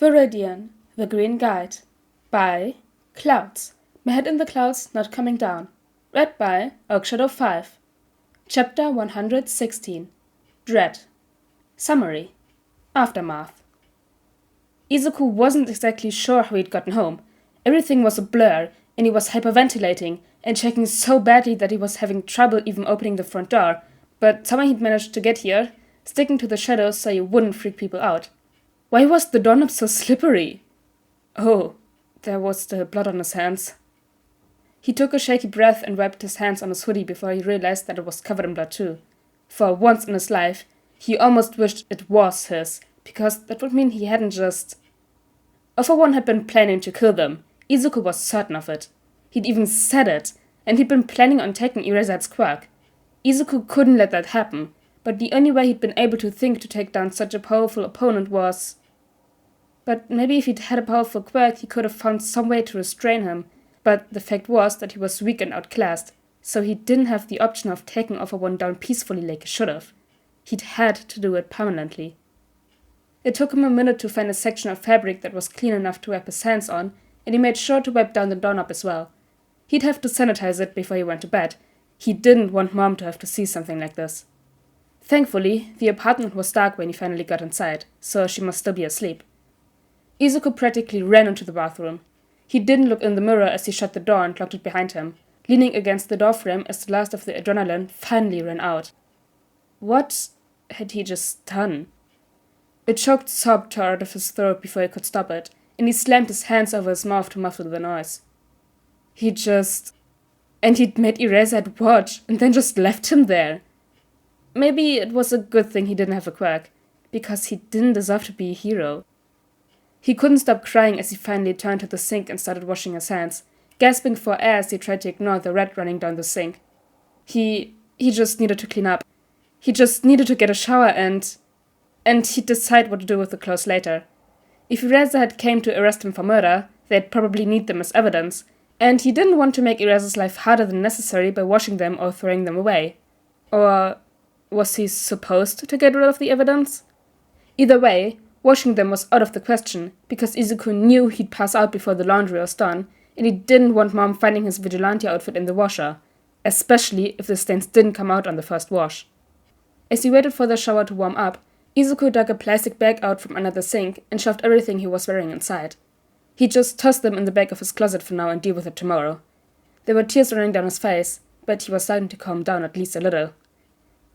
Viridian, The Green Guide, by Clouds. My Head in the Clouds Not Coming Down. Read by AAACK5. Chapter 116. Dread. Summary. Aftermath. Izuku wasn't exactly sure how he'd gotten home. Everything was a blur, and he was hyperventilating and shaking so badly that he was having trouble even opening the front door, but somehow he'd managed to get here, sticking to the shadows so he wouldn't freak people out. Why was the doorknob so slippery? Oh, there was the blood on his hands. He took a shaky breath and wiped his hands on his hoodie before he realized that it was covered in blood too. For once in his life, he almost wished it was his, because that would mean he hadn't just... One had been planning to kill them. Izuku was certain of it. He'd even said it, and he'd been planning on taking Eraserhead's quirk. Izuku couldn't let that happen, but the only way he'd been able to think to take down such a powerful opponent was... But maybe if he'd had a powerful quirk, he could have found some way to restrain him. But the fact was that he was weak and outclassed, so he didn't have the option of taking One down peacefully like he should have. He'd had to do it permanently. It took him a minute to find a section of fabric that was clean enough to wipe his hands on, and he made sure to wipe down the doorknob as well. He'd have to sanitize it before he went to bed. He didn't want Mom to have to see something like this. Thankfully, the apartment was dark when he finally got inside, so she must still be asleep. Izuku practically ran into the bathroom. He didn't look in the mirror as he shut the door and locked it behind him, leaning against the doorframe as the last of the adrenaline finally ran out. What had he just done? A choked sob tore out of his throat before he could stop it, and he slammed his hands over his mouth to muffle the noise. And he'd made Eraserhead watch, and then just left him there. Maybe it was a good thing he didn't have a quirk, because he didn't deserve to be a hero. He couldn't stop crying as he finally turned to the sink and started washing his hands, gasping for air as he tried to ignore the red running down the sink. He just needed to clean up. He just needed to get a shower and he'd decide what to do with the clothes later. If Eraserhead came to arrest him for murder, they'd probably need them as evidence, and he didn't want to make Eraser's life harder than necessary by washing them or throwing them away. Or was he supposed to get rid of the evidence? Either way, washing them was out of the question, because Izuku knew he'd pass out before the laundry was done, and he didn't want Mom finding his vigilante outfit in the washer, especially if the stains didn't come out on the first wash. As he waited for the shower to warm up, Izuku dug a plastic bag out from under the sink and shoved everything he was wearing inside. He just tossed them in the back of his closet for now and deal with it tomorrow. There were tears running down his face, but he was starting to calm down at least a little.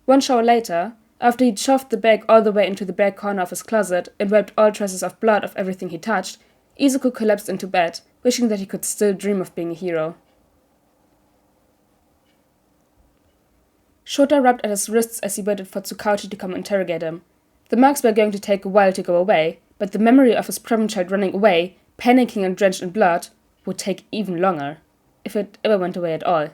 One shower later, after he'd shoved the bag all the way into the back corner of his closet and wiped all traces of blood of everything he touched, Izuku collapsed into bed, wishing that he could still dream of being a hero. Shota rubbed at his wrists as he waited for Tsukauchi to come interrogate him. The marks were going to take a while to go away, but the memory of his problem child running away, panicking and drenched in blood, would take even longer, if it ever went away at all.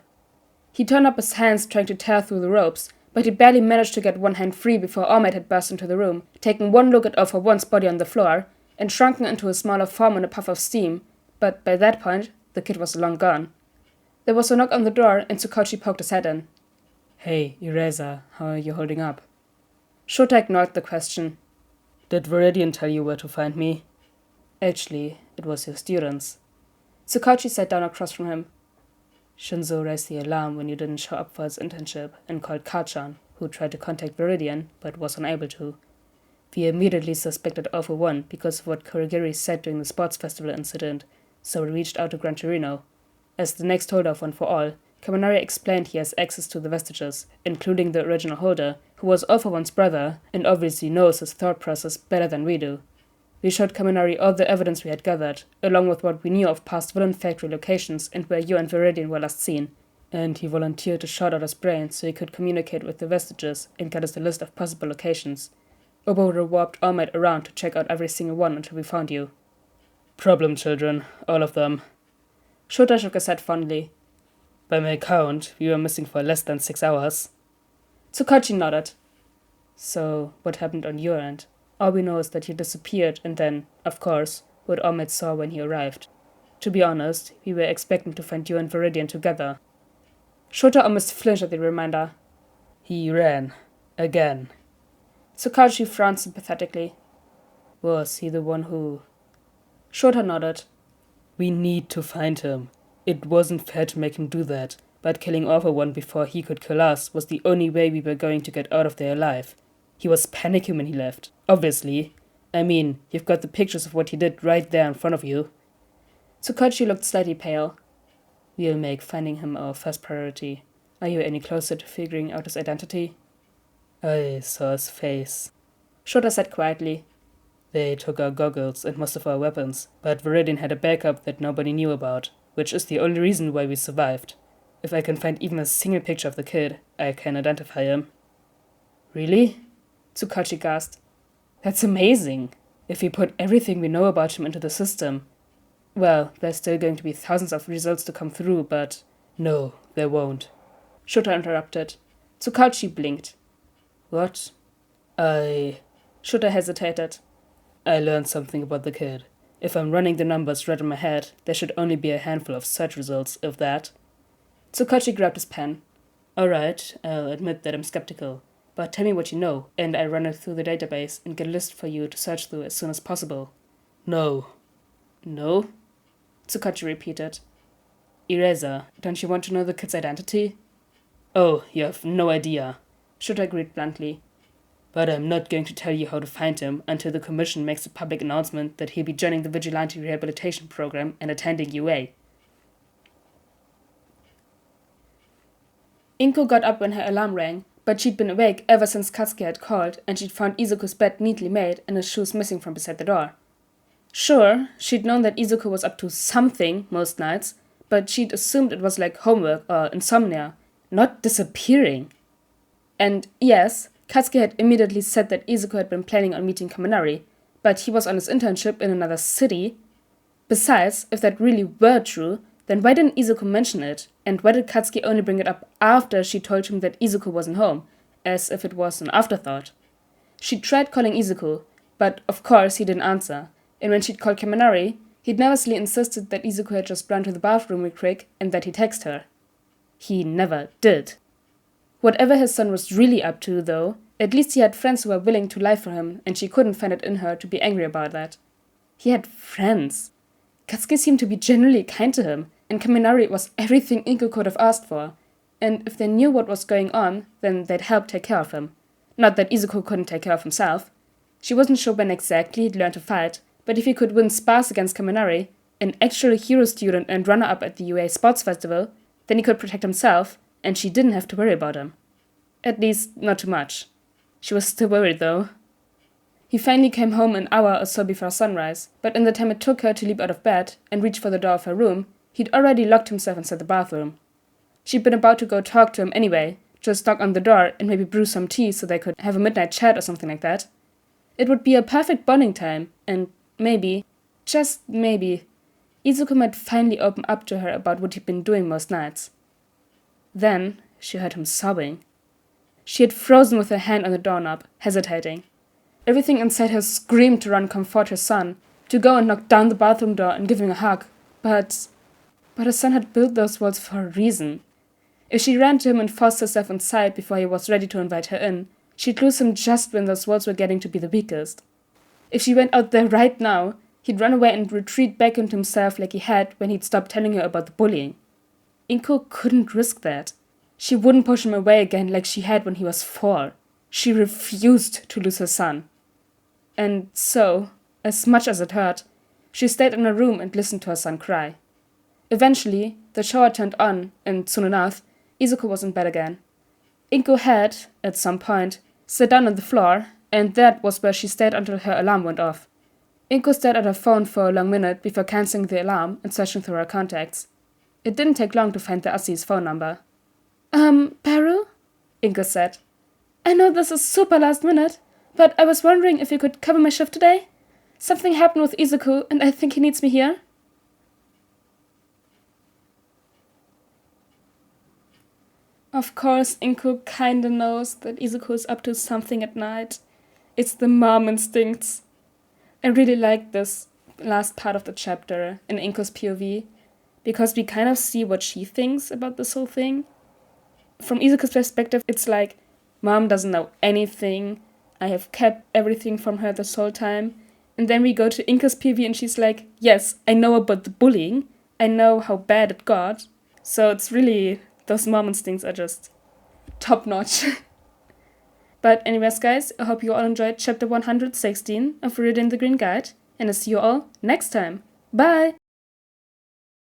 He turned up his hands trying to tear through the ropes, but he barely managed to get one hand free before All Might had burst into the room, taking one look at One's body on the floor, and shrunken into a smaller form in a puff of steam, but by that point, the kid was long gone. There was a knock on the door, and Tsukauchi poked his head in. Hey, Eraser, how are you holding up? Shota ignored the question. Did Viridian tell you where to find me? Actually, it was your students. Tsukauchi sat down across from him. Shinzo raised the alarm when you didn't show up for his internship and called Kachan, who tried to contact Viridian but was unable to. We immediately suspected One because of what Kurogiri said during the sports festival incident, so we reached out to Gran Torino. As the next holder of One for All, Kaminari explained he has access to the vestiges, including the original holder, who was One's brother and obviously knows his thought process better than we do. We showed Kaminari all the evidence we had gathered, along with what we knew of past villain factory locations and where you and Viridian were last seen, and he volunteered to shout out his brain so he could communicate with the vestiges and get us a list of possible locations. Obo would have warped All Might around to check out every single one until we found you. Problem children, all of them. Shota shook his head fondly. By my count, we were missing for less than 6 hours. Tsukauchi nodded. So, what happened on your end? All we know is that you disappeared and then, of course, what All Might saw when he arrived. To be honest, we were expecting to find you and Viridian together. Shota almost flinched at the reminder. He ran. Again. Tsukauchi frowned sympathetically. Was he the one who Shota nodded. We need to find him. It wasn't fair to make him do that, but killing one before he could kill us was the only way we were going to get out of there alive. He was panicking when he left, obviously. I mean, you've got the pictures of what he did right there in front of you. Tsukachi looked slightly pale. We'll make finding him our first priority. Are you any closer to figuring out his identity? I saw his face, Shota said quietly. They took our goggles and most of our weapons, but Viridian had a backup that nobody knew about, which is the only reason why we survived. If I can find even a single picture of the kid, I can identify him. Really? Tsukachi gasped. That's amazing. If we put everything we know about him into the system. Well, there's still going to be thousands of results to come through, but... No, there won't. Shota interrupted. Tsukachi blinked. What? Shota hesitated. I learned something about the kid. If I'm running the numbers right in my head, there should only be a handful of search results, if that. Tsukachi grabbed his pen. Alright, I'll admit that I'm skeptical. But tell me what you know, and I run it through the database and get a list for you to search through as soon as possible. No. No? Tsukachi repeated. Ereza, don't you want to know the kid's identity? Oh, you have no idea. Shota agreed bluntly. But I'm not going to tell you how to find him until the commission makes a public announcement that he'll be joining the Vigilante Rehabilitation Program and attending UA. Inko got up when her alarm rang, but she'd been awake ever since Katsuki had called and she'd found Izuku's bed neatly made and his shoes missing from beside the door. Sure, she'd known that Izuku was up to something most nights, but she'd assumed it was like homework or insomnia, not disappearing. And yes, Katsuki had immediately said that Izuku had been planning on meeting Kaminari, but he was on his internship in another city. Besides, if that really were true, then why didn't Izuku mention it, and why did Katsuki only bring it up after she told him that Izuku wasn't home, as if it was an afterthought? She tried calling Izuku, but of course he didn't answer, and when she'd called Kaminari, he'd nervously insisted that Izuku had just run to the bathroom real quick and that he'd text her. He never did. Whatever his son was really up to, though, at least he had friends who were willing to lie for him, and she couldn't find it in her to be angry about that. He had friends. Katsuki seemed to be genuinely kind to him, and Kaminari was everything Inko could have asked for. And if they knew what was going on, then they'd help take care of him. Not that Izuku couldn't take care of himself. She wasn't sure when exactly he'd learn to fight, but if he could win spars against Kaminari, an actual hero student and runner-up at the UA Sports Festival, then he could protect himself, and she didn't have to worry about him. At least, not too much. She was still worried, though. He finally came home an hour or so before sunrise, but in the time it took her to leap out of bed and reach for the door of her room, he'd already locked himself inside the bathroom. She'd been about to go talk to him anyway, just knock on the door and maybe brew some tea so they could have a midnight chat or something like that. It would be a perfect bonding time, and maybe, just maybe, Izuku might finally open up to her about what he'd been doing most nights. Then she heard him sobbing. She had frozen with her hand on the doorknob, hesitating. Everything inside her screamed to run comfort her son, to go and knock down the bathroom door and give him a hug, but her son had built those walls for a reason. If she ran to him and forced herself inside before he was ready to invite her in, she'd lose him just when those walls were getting to be the weakest. If she went out there right now, he'd run away and retreat back into himself like he had when he'd stopped telling her about the bullying. Inko couldn't risk that. She wouldn't push him away again like she had when he was 4. She refused to lose her son. And so, as much as it hurt, she stayed in her room and listened to her son cry. Eventually, the shower turned on, and soon enough, Izuku was in bed again. Inko had, at some point, sat down on the floor, and that was where she stayed until her alarm went off. Inko stared at her phone for a long minute before cancelling the alarm and searching through her contacts. It didn't take long to find the Assie's phone number. Peru? Inko said. I know this is super last minute, but I was wondering if you could cover my shift today? Something happened with Izuku, and I think he needs me here. Of course, Inko kinda knows that Izuku is up to something at night. It's the mom instincts. I really like this last part of the chapter in Inko's POV, because we kind of see what she thinks about this whole thing. From Izuku's perspective, it's like, Mom doesn't know anything. I have kept everything from her this whole time, And then we go to Inko's PV and she's like, yes, I know about the bullying. I know how bad it got. So it's really, those mom instincts are just top notch. But anyways, guys, I hope you all enjoyed chapter 116 of Viridian the Green Guide. And I'll see you all next time. Bye!